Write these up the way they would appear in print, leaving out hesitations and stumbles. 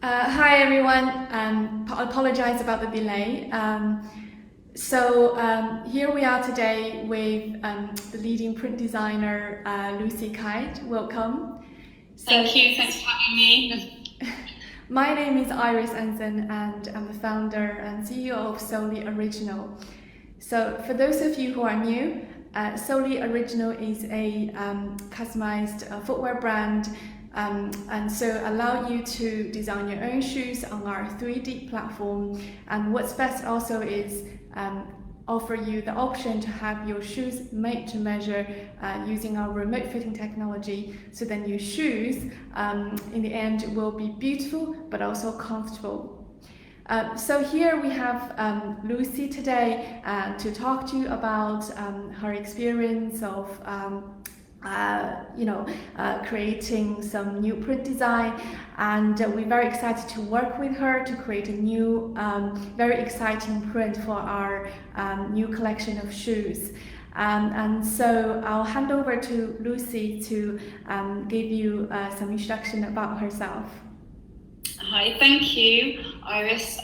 Hi everyone. Apologize about the delay. Here we are today with the leading print designer Lucy Kyte. Welcome. Thank you. Thanks for having me. My name is Iris Anson, and I'm the founder and CEO of Solely Original. So for those of you who are new, Solely Original is a customized footwear brand, and so allow you to design your own shoes on our 3D platform. And what's best also is offer you the option to have your shoes made to measure using our remote fitting technology, so then your shoes in the end will be beautiful but also comfortable. So here we have Lucy today to talk to you about her experience of creating some new print design, and we're very excited to work with her to create a new, very exciting print for our new collection of shoes. And so I'll hand over to Lucy to give you some introduction about herself. Hi, thank you, Iris.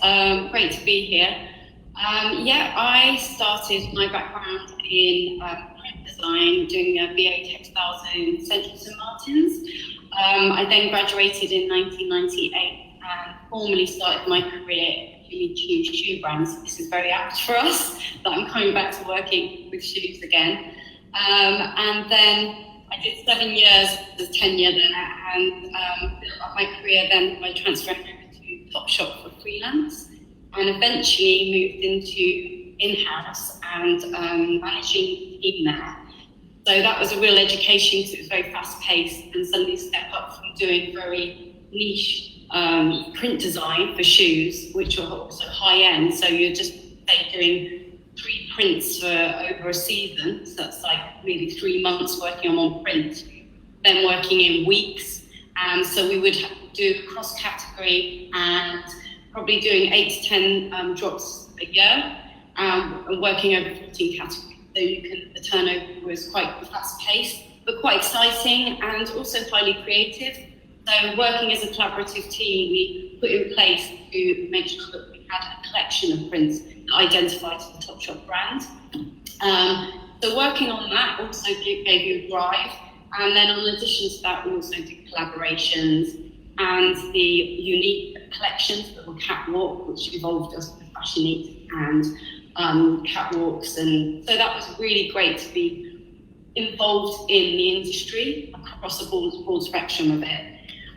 Great to be here. I started my background in print design, doing a BA textiles in Central St Martins. I then graduated in 1998 and formally started my career at Jimmy Choo shoe brands. This is very apt for us that I'm coming back to working with shoes again. And then I did 7 years as tenure there, and built up my career then by transferring over to Topshop for freelance, and eventually moved into in-house and managing the team there. So that was a real education because it was very fast-paced, and suddenly step up from doing very niche print design for shoes, which were also high-end. So you're just doing 3 prints for over a season, so that's like really 3 months working on one print, then working in weeks. And so we would do cross-category and probably doing 8 to 10 drops a year, and working over 14 categories. So the turnover was quite fast-paced, but quite exciting and also highly creative. So working as a collaborative team, we put in place to make sure that we had a collection of prints that identified the Topshop brand. So working on that also gave you a drive. And then in addition to that, we also did collaborations and the unique collections that were catwalk, which evolved us to fashion week and catwalks. And so that was really great to be involved in the industry across the broad spectrum of it.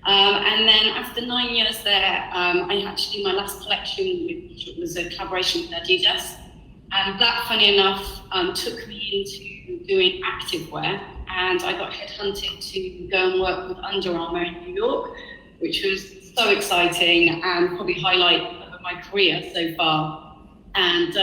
And then after 9 years there, I actually, my last collection which was a collaboration with Adidas. And that, funny enough, took me into doing activewear. And I got headhunted to go and work with Underarmour in New York, which was so exciting and probably highlight of my career so far. And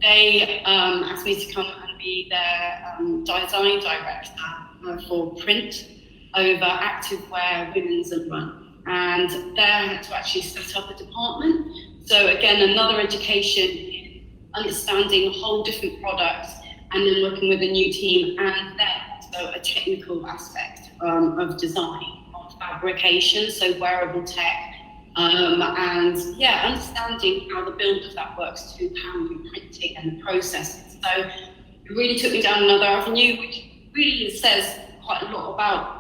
they asked me to come and be their design director for print over activewear, women's and run. And there I had to actually set up a department. So again, another education in understanding a whole different products, and then working with a new team, and then also a technical aspect of design, of fabrication, so wearable tech, and understanding how the build of that works to how you're printing and the processes. So it really took me down another avenue, which really says quite a lot about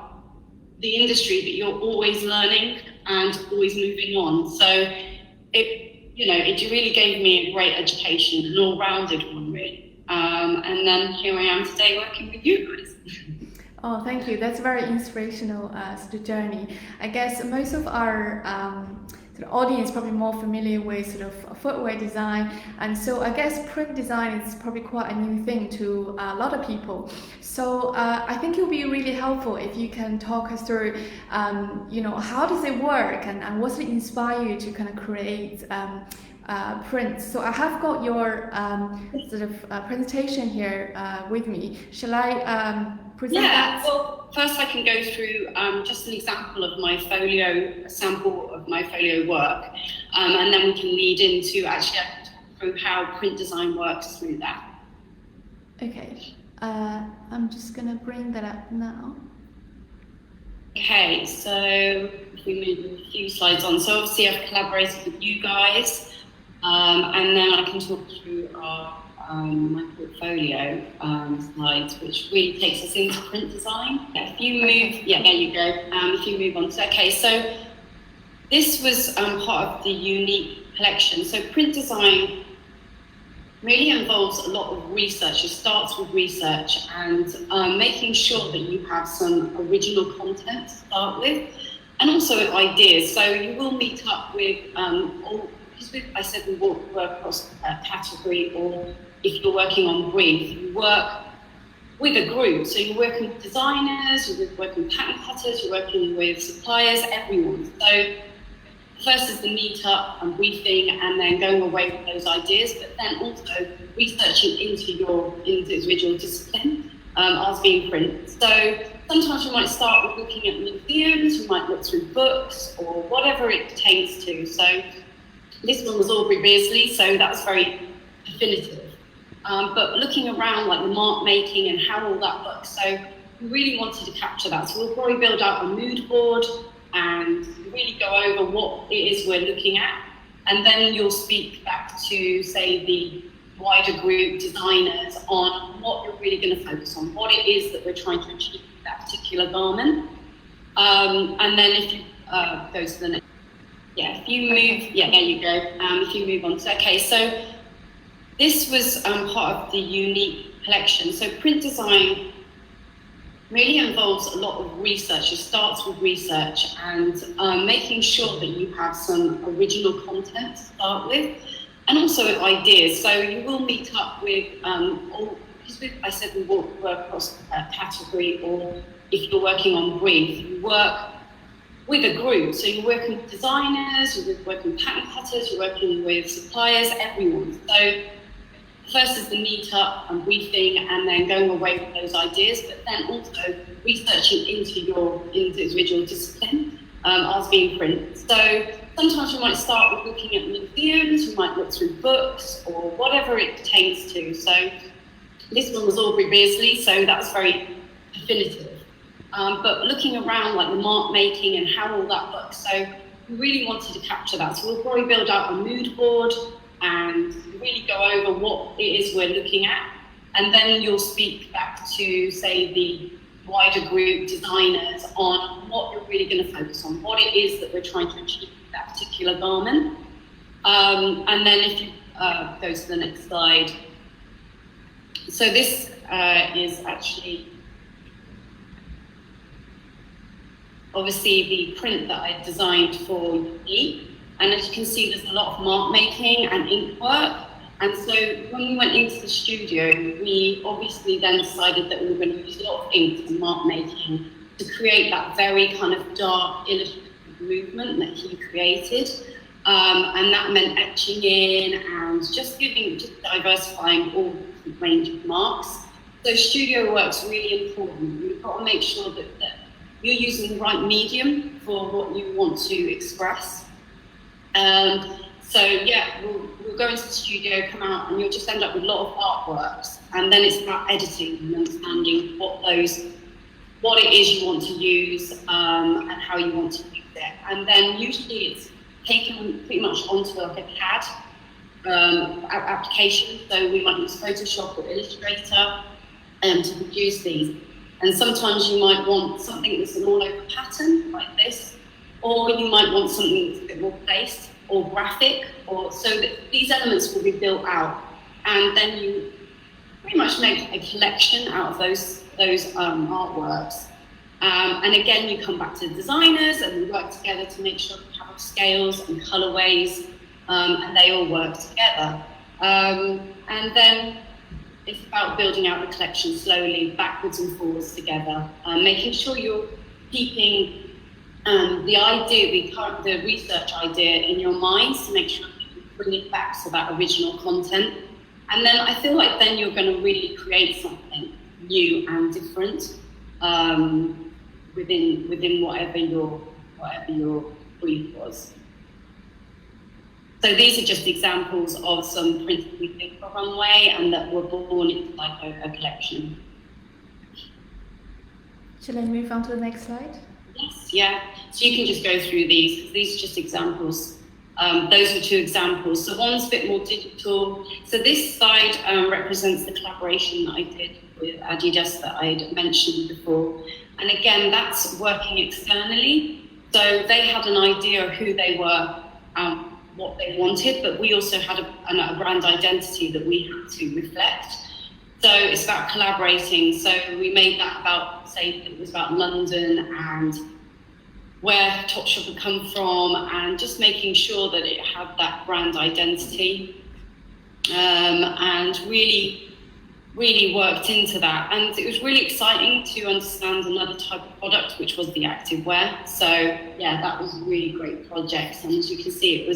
the industry, that you're always learning and always moving on. So it really gave me a great education, an all-rounded one, really. And then here I am today working with you guys. Oh, thank you. That's a very inspirational journey. I guess most of our sort of audience is probably more familiar with sort of footwear design, and so I guess print design is probably quite a new thing to a lot of people. So I think it would be really helpful if you can talk us through, how does it work, and what's it inspire you to kind of create prints. So I have got your presentation here with me. Shall I present that? Well, first I can go through just an example of my folio, a sample of my folio work, and then we can lead into actually I can talk through how print design works through that. Okay, I'm just gonna bring that up now. Okay, so if we move a few slides on. So obviously I've collaborated with you guys, and then I can talk through my portfolio slides, which really takes us into print design. If you move, yeah, there you go. If you move on, so okay, so this was part of the unique collection. So print design really involves a lot of research. It starts with research and making sure that you have some original content to start with, and also ideas. So you will meet up with because I said we work across category, or if you're working on brief, you work with a group. So you're working with designers, you're working with pattern cutters, you're working with suppliers, everyone. So first is the meetup and briefing, and then going away with those ideas, but then also researching into your individual discipline, ours being print. So sometimes you might start with looking at museums, you might look through books or whatever it pertains to. So this one was Aubrey Beardsley, so that's very definitive. But looking around like the mark making and how all that looks, so we really wanted to capture that. So we'll probably build out a mood board and really go over what it is we're looking at. And then you'll speak back to, say, the wider group designers on what you're really going to focus on, what it is that we're trying to achieve with that particular garment. And then if you go to the next, yeah, if you move, yeah, there you go. If you move on, so okay, so this was part of the unique collection. So print design really involves a lot of research. It starts with research and making sure that you have some original content to start with, and also ideas. So you will meet up with, because I said we work across category, or if you're working on brief, you work with a group. So you're working with designers, you're working with pattern cutters, you're working with suppliers, everyone. So first is the meetup and briefing, and then going away with those ideas, but then also researching into your individual discipline, ours being print. So sometimes you might start with looking at museums, you might look through books or whatever it pertains to. So this one was Aubrey Beardsley, so that's very definitive. But looking around like the mark making and how all that looks, so we really wanted to capture that. So we'll probably build out a mood board and really go over what it is we're looking at. And then you'll speak back to, say, the wider group designers on what you're really going to focus on, what it is that we're trying to achieve with that particular garment. And then if you go to the next slide. So this is actually obviously the print that I designed for Unique. And as you can see, there's a lot of mark making and ink work. And so when we went into the studio, we obviously then decided that we were going to use a lot of ink and mark making to create that very kind of dark illustrative movement that he created. And that meant etching in and just diversifying all the range of marks. So studio work's really important. You've got to make sure that you're using the right medium for what you want to express. So yeah, we'll go into the studio, come out, and you'll just end up with a lot of artworks. And then it's about editing and understanding what it is you want to use, and how you want to use it. And then usually it's taken pretty much onto like a CAD application. So we might use Photoshop or Illustrator to produce these. And sometimes you might want something that's an all-over pattern like this, or you might want something that's a bit more placed or graphic, or so that these elements will be built out, and then you pretty much make a collection out of those artworks. And again, you come back to the designers and we work together to make sure we have scales and colorways, and they all work together. And then it's about building out the collection slowly, backwards and forwards together, making sure you're keeping the idea, the research idea in your minds to make sure you can bring it back to that original content. And then I feel like then you're going to really create something new and different within whatever your brief was. So these are just examples of some prints we did for Runway and that were born into like a collection. Shall I move on to the next slide? Yes, yeah. So you can just go through these, 'cause these are just examples. Those are 2 examples. So one's a bit more digital. So this side represents the collaboration that I did with Adidas that I'd mentioned before. And again, that's working externally. So they had an idea of who they were, what they wanted, but we also had a brand identity that we had to reflect. So it's about collaborating. So we made that about, say, it was about London and where Topshop had come from, and just making sure that it had that brand identity, and really worked into that. And it was really exciting to understand another type of product, which was the activewear. So yeah, that was a really great project. And as you can see, it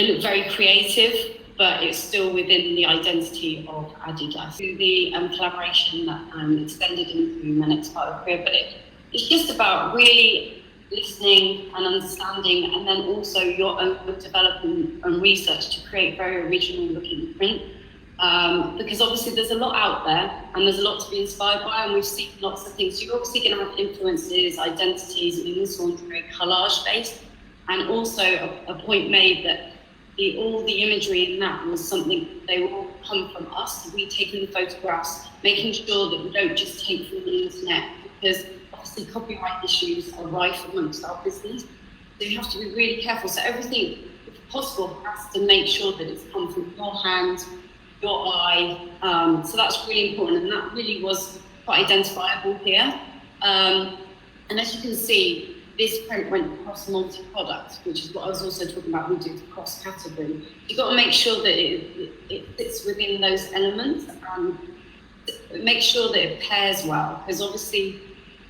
looked very creative, but it's still within the identity of Adidas. The collaboration that extended into my next part of career, but it's just about really listening and understanding, and then also your own development and research to create very original looking print. Because obviously there's a lot out there and there's a lot to be inspired by, and we've seen lots of things. So you're obviously going to have influences, identities, and this one's very collage based. And also a point made that all the imagery in that was something, they all come from us. We've taken the photographs, making sure that we don't just take from the internet, because obviously copyright issues are rife amongst our business. So you have to be really careful. So everything, if possible, has to make sure that it's come from your hand, your eye. So that's really important, and that really was quite identifiable here. And as you can see, this print went across multi-product, which is what I was also talking about. We do the cross-category. You've got to make sure that it fits within those elements, and make sure that it pairs well, because obviously,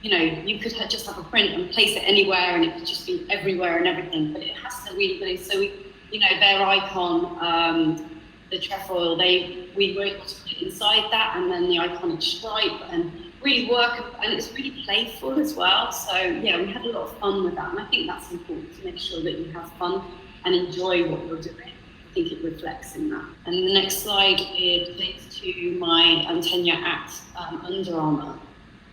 you know, you could just have a print and place it anywhere, and it could just be everywhere and everything. But it has to really be. So you know, their icon, the trefoil, we were able to put it inside that, and then the iconic stripe, and really work, and it's really playful as well. So yeah, we had a lot of fun with that, and I think that's important, to make sure that you have fun and enjoy what you're doing. I think it reflects in that. And the next slide takes to my tenure at Underarmour.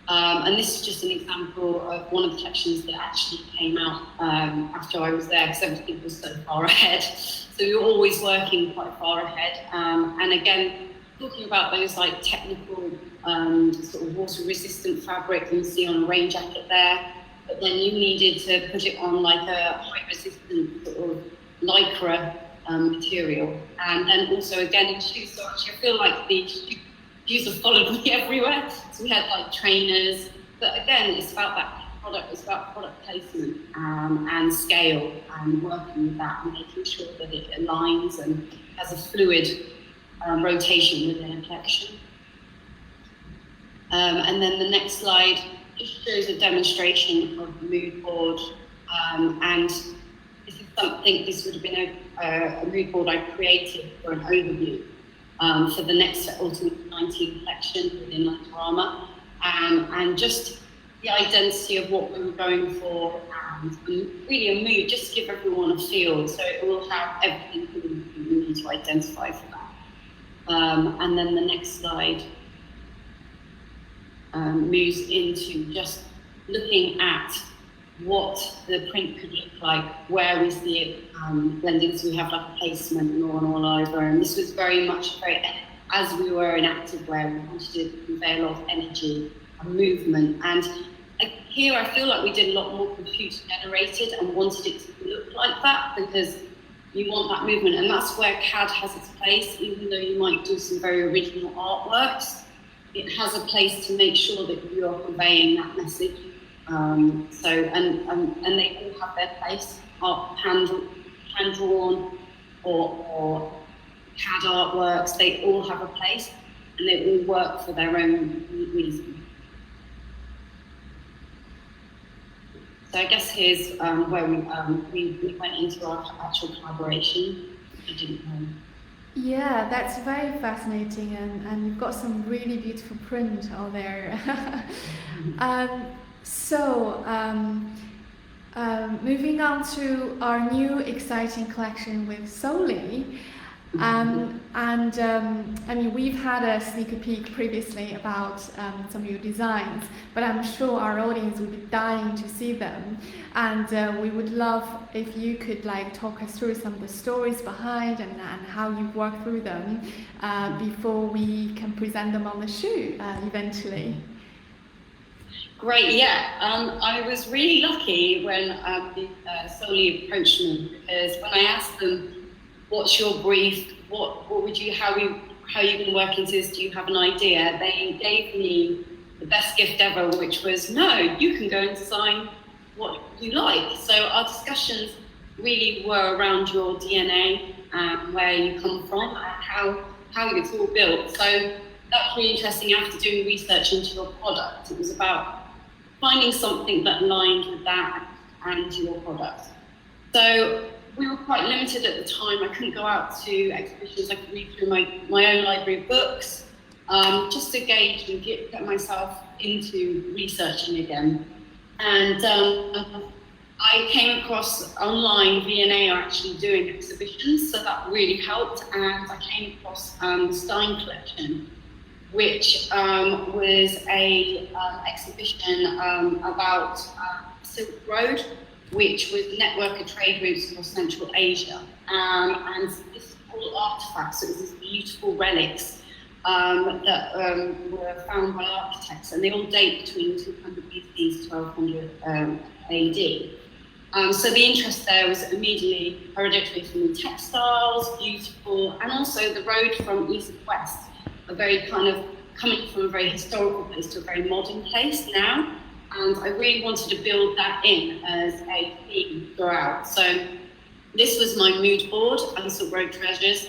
And this is just an example of one of the collections that actually came out after I was there, because everything was so far ahead. So we were always working quite far ahead. And again, talking about those like technical sort of water resistant fabric you see on a rain jacket there, but then you needed to put it on like a high resistant sort of lycra material. And then also again in shoes, so actually I feel like the shoes have followed me everywhere. So we had like trainers, but again, it's about that product, it's about product placement and scale, and working with that and making sure that it aligns and has a fluid rotation within a collection. And then the next slide just shows a demonstration of the mood board, and this would have been a mood board I created for an overview for the next Autumn 19 collection within Underarmour, and just the identity of what we were going for, and really a mood, just to give everyone a feel, so it will have everything we need to identify for that. And then the next slide moves into just looking at what the print could look like, where we see it blending. So we have like a placement and all over, and this was very much as we were in activewear, we wanted to convey a lot of energy and movement. And here I feel like we did a lot more computer generated and wanted it to look like that, because you want that movement, and that's where CAD has its place. Even though you might do some very original artworks, it has a place to make sure that you're conveying that message. And they all have their place, hand drawn or CAD artworks. They all have a place, and they all work for their own reason. So I guess here's where we went into our actual collaboration. I didn't know. Yeah, that's very fascinating, and you've got some really beautiful print out there. Moving on to our new exciting collection with Solly. I mean, we've had a sneak peek previously about some of your designs, but I'm sure our audience would be dying to see them. And we would love if you could like talk us through some of the stories behind and how you work through them before we can present them on the shoe eventually. Great, yeah. I was really lucky when Solly approached me, because when I asked them, what's your brief? What would you, how are you going to work into this? Do you have an idea? They gave me the best gift ever, which was, no, you can go and design what you like. So our discussions really were around your DNA and where you come from and how it's all built. So that's really interesting. After doing research into your product, it was about finding something that aligned with that and your product. So we were quite limited at the time. I couldn't go out to exhibitions. I could read through my own library of books, just to gauge and get myself into researching again. And I came across online, V&A are actually doing exhibitions, so that really helped. And I came across the Stein collection, which was a exhibition about Silk Road, which was a network of trade routes across Central Asia. And this is all artifacts, so it was these beautiful relics that were found by architects, and they all date between 200 BC to 1200 AD. So the interest there was immediately hereditary from the textiles, beautiful, and also the road from east to west, a very kind of coming from a very historical place to a very modern place now. And I really wanted to build that in as a theme throughout. So this was my mood board and Silk Road Treasures.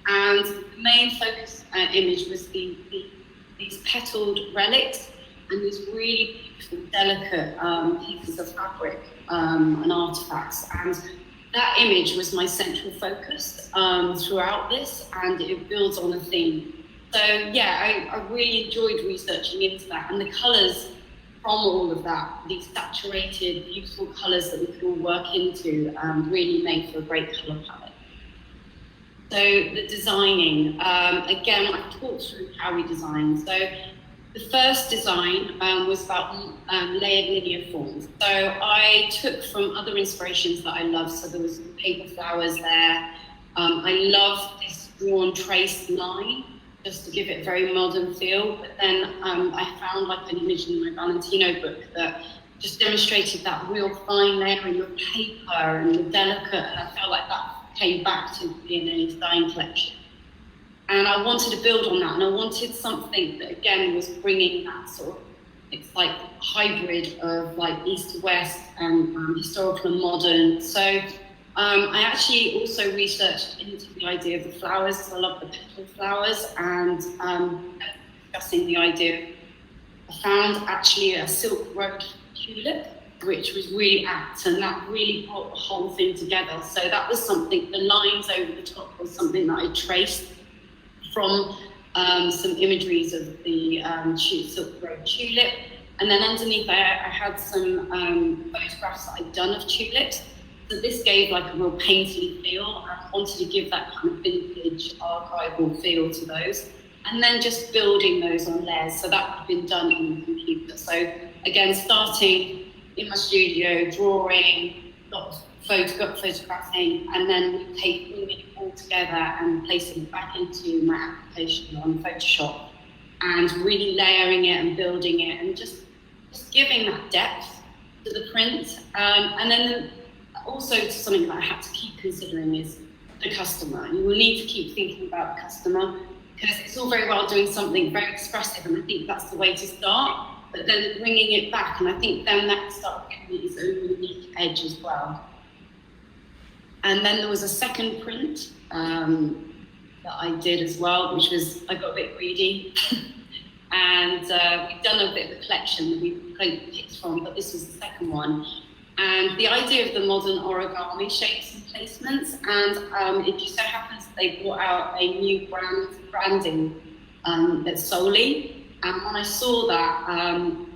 And the main focus image was these petaled relics and these really beautiful, delicate pieces of fabric and artifacts. And that image was my central focus throughout this, and it builds on a theme. So yeah, I really enjoyed researching into that, and the colours from all of that, these saturated, beautiful colours that we could all work into, really made for a great colour palette. So the designing, again, I talked through how we design. So the first design was about layered linear forms. So I took from other inspirations that I love. So there was paper flowers there. I love this drawn trace line, just to give it a very modern feel. But then I found like an image in my Valentino book that just demonstrated that real fine layering of paper and the delicate, and I felt like that came back to being a Stein collection. And I wanted to build on that, and I wanted something that again was bringing that sort of, it's like hybrid of like east to west and historical and modern. So I actually also researched into the idea of the flowers, because I love the petal flowers, and discussing the idea. I found actually a Silk Road tulip, which was really apt, and that really brought the whole thing together. So that was something, the lines over the top was something that I traced from some imageries of the Silk Road tulip. And then underneath there, I had some photographs that I'd done of tulips. So this gave like a real painterly feel. I wanted to give that kind of vintage archival feel to those. And then just building those on layers. So that had been done in the computer. So again, starting in my studio, drawing, photographing, and then taking it all together and placing it back into my application on Photoshop, and really layering it and building it, and just giving that depth to the print. And then also something that I had to keep considering is the customer. You will need to keep thinking about the customer, because it's all very well doing something very expressive, and I think that's the way to start, but then bringing it back, and I think then that started giving it its own unique edge as well. And then there was a second print that I did as well, which was, I got a bit greedy. And we've done a bit of a collection that we picked from, but this was the second one. And the idea of the modern origami shapes and placements, and it just so happens they brought out a new branding at Solly. And when I saw that,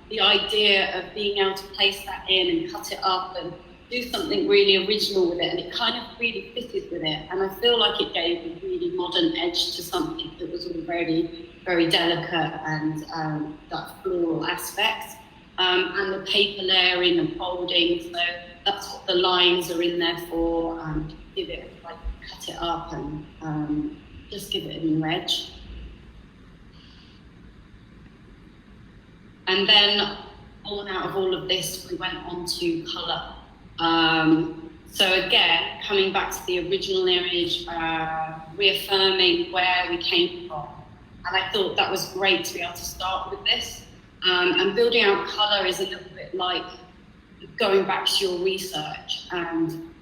the idea of being able to place that in and cut it up and do something really original with it, and it kind of really fitted with it. And I feel like it gave a really modern edge to something that was already very delicate and that floral aspect. And the paper layering and folding, so that's what the lines are in there for, to give it, like, cut it up and just give it a new edge. And then, born out of all of this, we went on to colour. So again, coming back to the original image, reaffirming where we came from. And I thought that was great to be able to start with this. And building out colour is a little bit like going back to your research and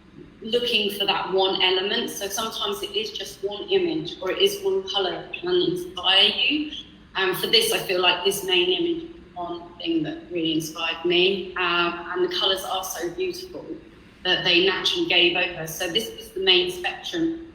looking for that one element. So sometimes it is just one image or it is one colour that can inspire you. And for this, I feel like this main image is one thing that really inspired me. And the colours are so beautiful that they naturally gave over. So this is the main spectrum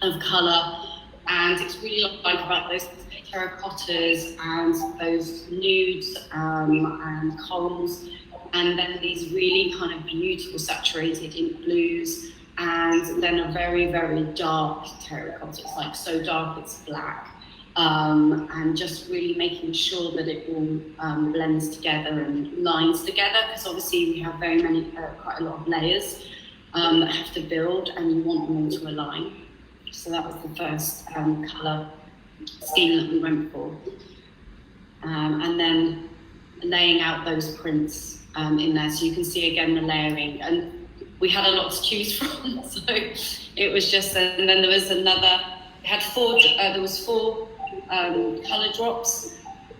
of colour. And it's really like about those terracottas and those nudes and corals, and then these really kind of beautiful saturated in blues, and then a very, very dark terracotta. It's like so dark it's black, and just really making sure that it all blends together and lines together, because obviously we have very many, quite a lot of layers that have to build, and you want them all to align. So that was the first colour scheme that we went for. And then laying out those prints in there, so you can see again the layering. And we had a lot to choose from, so it was just, and then there was another, there was four colour drops.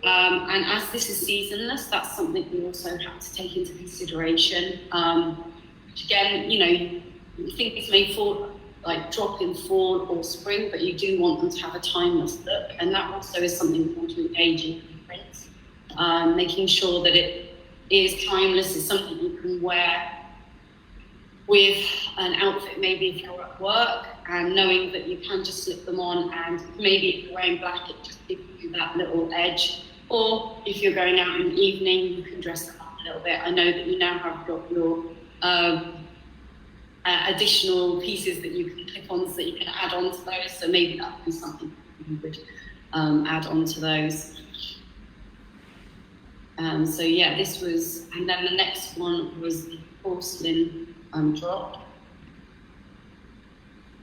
And as this is seasonless, that's something we also have to take into consideration. Which again, you know, you think this may fall, like drop in fall or spring, but you do want them to have a timeless look, and that also is something we want to engage in prints. Making sure that it is timeless is something you can wear with an outfit, maybe if you're at work, and knowing that you can just slip them on, and maybe if you're wearing black, it just gives you that little edge. Or if you're going out in the evening, you can dress them up a little bit. I know that you now have got your additional pieces that you can clip on, so that you can add on to those, so maybe that would be something you would add on to those. So yeah, this was, and then the next one was the porcelain drop.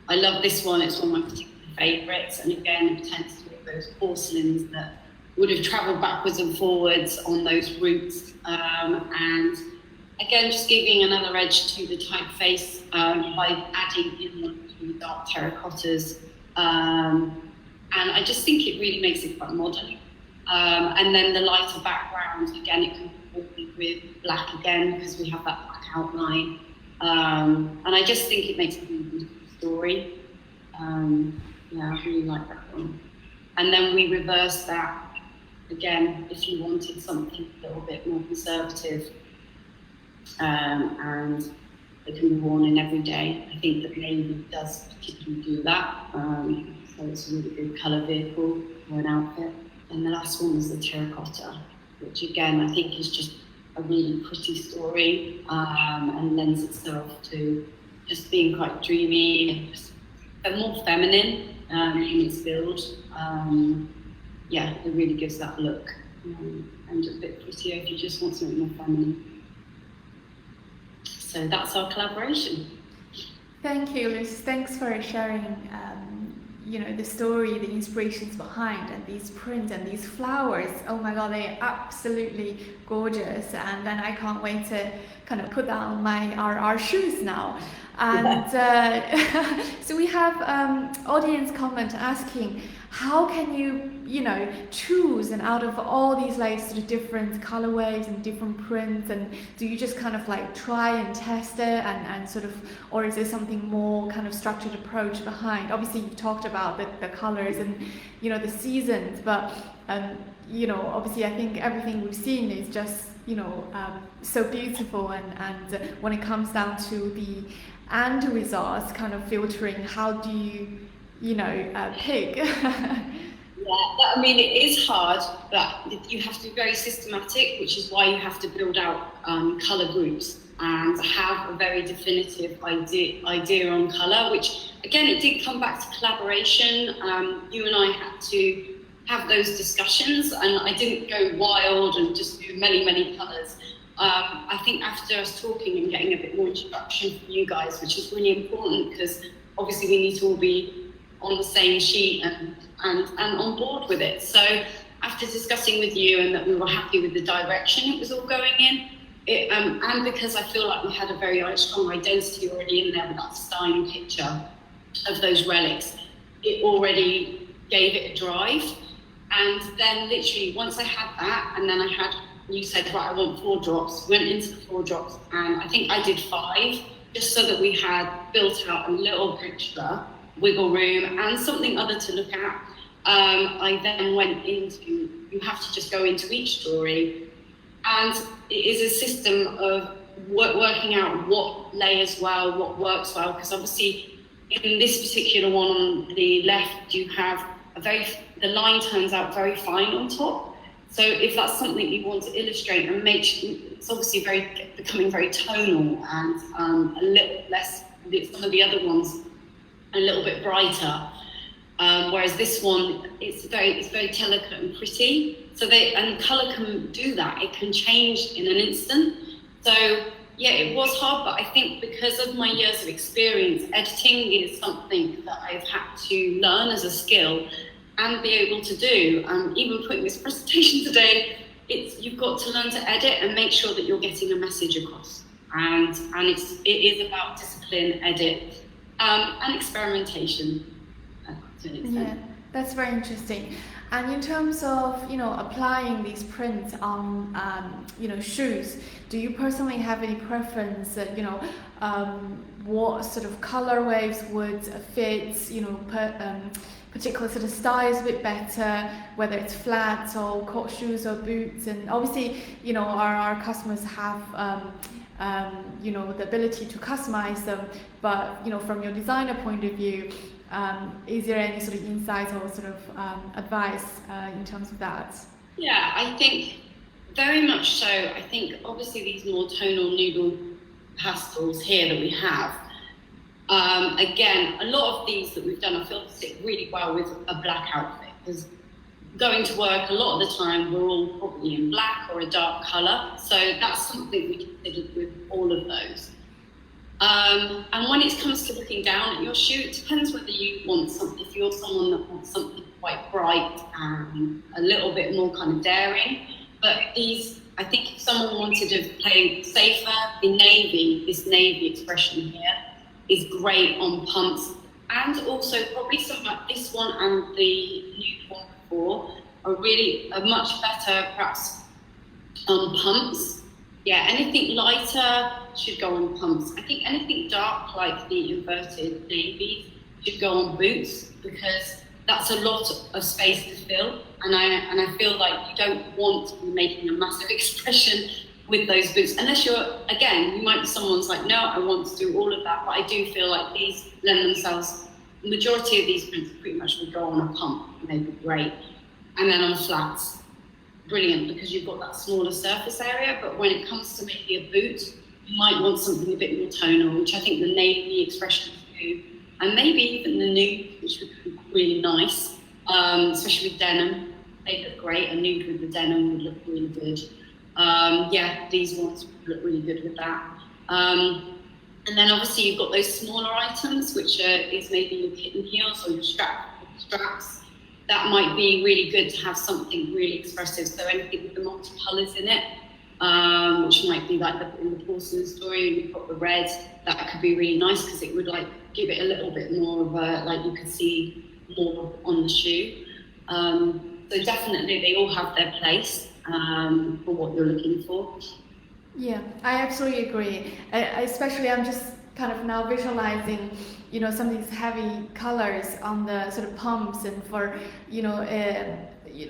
I love this one, it's one of my particular favourites, and again it tends to be those porcelains that would have travelled backwards and forwards on those routes, and again, just giving another edge to the typeface by adding in the dark terracottas. And I just think it really makes it quite modern. And then the lighter background, again, it can be with black again, because we have that black outline. And I just think it makes a really beautiful story. Yeah, I really like that one. And then we reversed that, again, if you wanted something a little bit more conservative, and it can be worn in every day. I think that navy does particularly do that, so it's a really good colour vehicle for an outfit. And the last one was the terracotta, which again I think is just a really pretty story, and lends itself to just being quite dreamy and just more feminine in its build. Yeah, it really gives that look, and a bit prettier if you just want something more feminine. So that's our collaboration. Thank you, Lucy. Thanks for sharing, you know, the story, the inspirations behind, and these prints and these flowers. Oh my God, they're absolutely gorgeous. And then I can't wait to kind of put that on our shoes now. And so we have audience comment asking, how can you know, choose, and out of all these like sort of different colorways and different prints, and do you just kind of like try and test it and sort of, or is there something more kind of structured approach behind? Obviously you talked about the colors and, you know, the seasons, but you know, obviously I think everything we've seen is just, you know, so beautiful, and when it comes down to the end results, kind of filtering, how do you know, pick? Yeah, I mean, it is hard, but you have to be very systematic, which is why you have to build out colour groups. and have a very definitive idea on colour, which again, it did come back to collaboration. You and I had to have those discussions, and I didn't go wild and just do many colours. I think after us talking and getting a bit more introduction from you guys, which is really important, because obviously we need to all be on the same sheet and on board with it. So after discussing with you and that we were happy with the direction it was all going in, and because I feel like we had a very strong identity already in there with that styling picture of those relics, it already gave it a drive. And then literally once I had that, and then you said, right, I want 4 drops, went into the 4 drops, and I think I did 5, just so that we had built out a little extra wiggle room and something other to look at. I then went into, you have to just go into each story, and it is a system of working out what layers well, what works well, because obviously in this particular one on the left, you have the line turns out very fine on top. So if that's something you want to illustrate and it's obviously becoming very tonal and a little less, some of the other ones a little bit brighter. Whereas this one, it's very delicate and pretty. So and colour can do that. It can change in an instant. So yeah, it was hard, but I think because of my years of experience, editing is something that I've had to learn as a skill and be able to do. Even putting this presentation today, you've got to learn to edit and make sure that you're getting a message across. And it is about discipline, edit, and experimentation. Yeah, that's very interesting. And in terms of, applying these prints on, shoes, do you personally have any preference, what sort of color waves would fit, particular sort of styles a bit better, whether it's flats or court shoes or boots? And obviously, our customers have, the ability to customize them, but, from your designer point of view, is there any sort of insight or sort of advice in terms of that? Yeah, I think very much so. I think obviously these more tonal noodle pastels here that we have, again, a lot of these that we've done, I feel sit really well with a black outfit, because going to work a lot of the time we're all probably in black or a dark colour, so that's something we considered with all of those. And when it comes to looking down at your shoe, it depends whether you want something, if you're someone that wants something quite bright and a little bit more kind of daring. But these, I think if someone wanted to play safer, this navy expression here is great on pumps. And also probably something like this one and the nude one before are much better perhaps on pumps. Yeah, anything lighter should go on pumps. I think anything dark, like the inverted navies, should go on boots, because that's a lot of space to fill. And I feel like you don't want to be making a massive expression with those boots, unless you might be someone's like, no, I want to do all of that. But I do feel like these lend themselves, the majority of these prints pretty much would go on a pump, and they'd be great. And then on flats, brilliant, because you've got that smaller surface area. But when it comes to maybe a boot, you might want something a bit more tonal, which I think the navy expressions do, and maybe even the nude, which would be really nice, especially with denim. They look great. A nude with the denim would look really good. Yeah, these ones would look really good with that. And then obviously you've got those smaller items, which is maybe your kitten heels or your straps. That might be really good to have something really expressive. So anything with the multicolours in it, which might be like in the porcelain story, and you've got the red, that could be really nice, because it would like give it a little bit more of a, like you could see more on the shoe. So definitely they all have their place for what you're looking for. Yeah, I absolutely agree. Especially I'm just kind of now visualizing, some of these heavy colors on the sort of pumps, and for,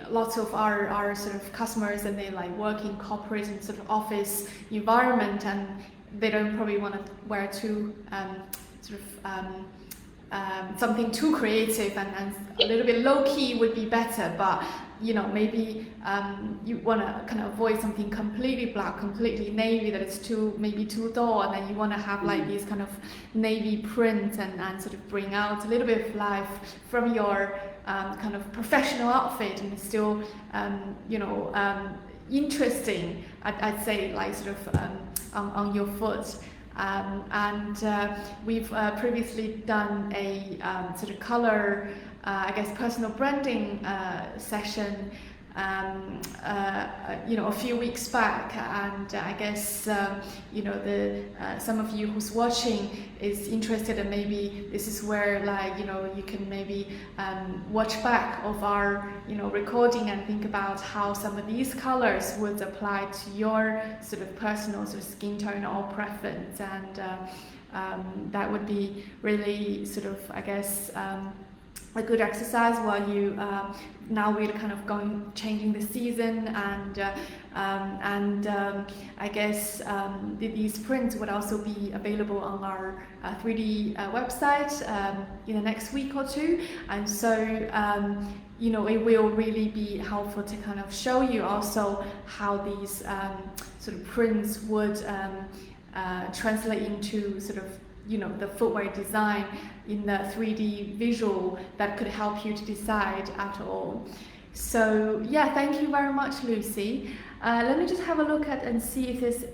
lots of our sort of customers, and they like work in corporate and sort of office environment, and they don't probably want to wear too something too creative and a little bit low key would be better, but maybe you want to kind of avoid something completely black, completely navy that is maybe too dull, and then you want to have like these kind of navy print and sort of bring out a little bit of life from your kind of professional outfit, and it's still interesting, I'd say, like sort of on your foot. We've previously done a sort of color, I guess, personal branding session, a few weeks back, and I guess some of you who's watching is interested, and maybe this is where you can maybe watch back of our recording and think about how some of these colors would apply to your sort of personal sort of skin tone or preference, and that would be really sort of, I guess, a good exercise while you now we're kind of changing the season, and I guess these prints would also be available on our 3D website in the next week or two, and so it will really be helpful to kind of show you also how these sort of prints would translate into sort of the footwear design in the 3D visual that could help you to decide at all. So yeah, thank you very much, Lucy. Let me just have a look at and see if there's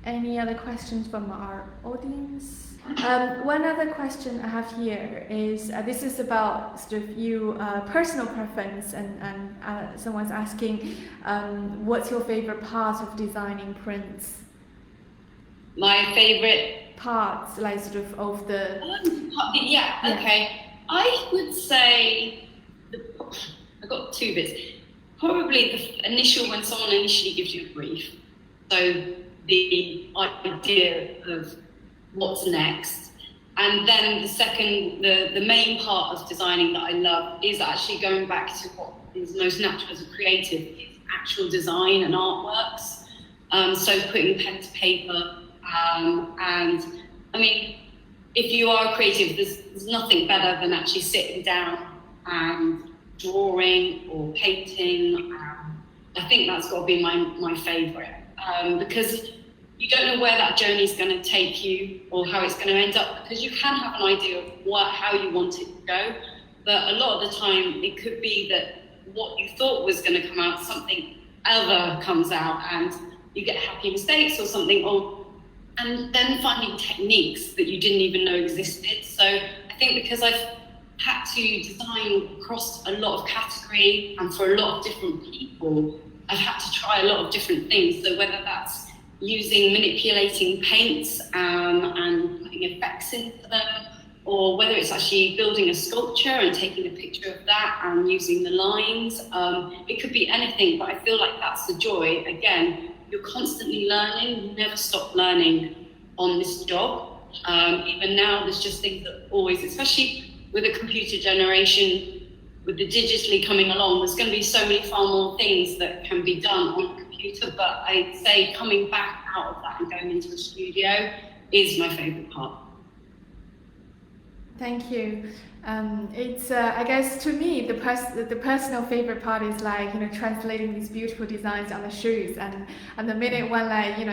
any other questions from our audience. One other question I have here is this is about sort of you personal preference, and someone's asking what's your favorite part of designing prints? My favorite parts, like sort of the okay. I would say I've got two bits. Probably the initial, when someone initially gives you a brief, so the idea of what's next, and then the second, the main part of designing that I love is actually going back to what is most natural as a creative, is actual design and artworks. So putting pen to paper. And I mean, if you are creative, there's nothing better than actually sitting down and drawing or painting. I think that's got to be my favourite, because you don't know where that journey is going to take you or how it's going to end up, because you can have an idea of how you want it to go, but a lot of the time it could be that what you thought was going to come out, something other comes out, and you get happy mistakes or something, and then finding techniques that you didn't even know existed. So I think because I've had to design across a lot of category and for a lot of different people, I've had to try a lot of different things. So whether that's manipulating paints and putting effects into them, or whether it's actually building a sculpture and taking a picture of that and using the lines, it could be anything, but I feel like that's the joy. Again, you're constantly learning, you never stop learning on this job. Even now, there's just things that always, especially with a computer generation, with the digitally coming along, there's going to be so many far more things that can be done on a computer, but I'd say coming back out of that and going into the studio is my favourite part. Thank you. It's I guess to me the personal favorite part is translating these beautiful designs on the shoes, and the minute when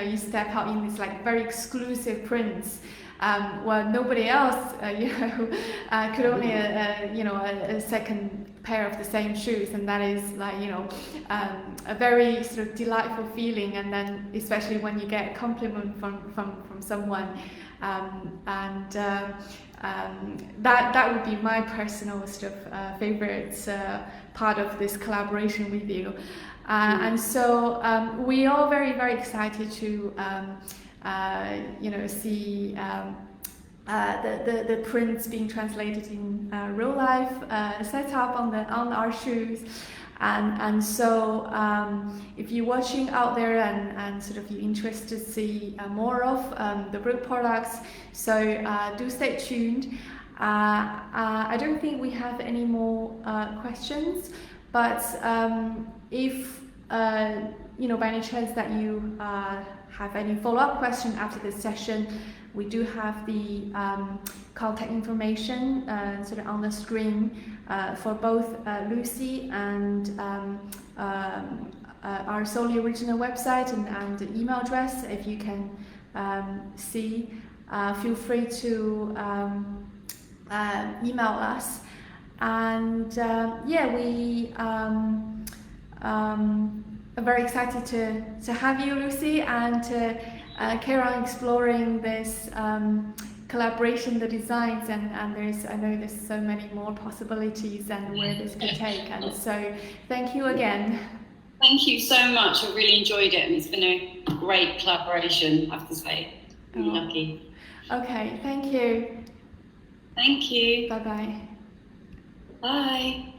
you step out in these very exclusive prints, well, nobody else could only a second pair of the same shoes, and that is a very sort of delightful feeling, and then especially when you get a compliment from someone, that would be my personal sort of favorite part of this collaboration with you, and so we are very, very excited to see the prints being translated in real life, set up on our shoes. And so if you're watching out there and sort of you're interested to see more of the Brook products, so do stay tuned. I don't think we have any more questions, but if by any chance that you have any follow-up question after this session, we do have the contact information sort of on the screen for both Lucy and our Solely Original website and the email address. If you can see, feel free to email us. And yeah, we are very excited to have you, Lucy, and to carry on exploring this collaboration, the designs, and I know there's so many more possibilities and where this could take. And so thank you again. Thank you so much. I really enjoyed it, and it's been a great collaboration, I have to say. I'm lucky. Okay, thank you. Thank you. Bye-bye. Bye.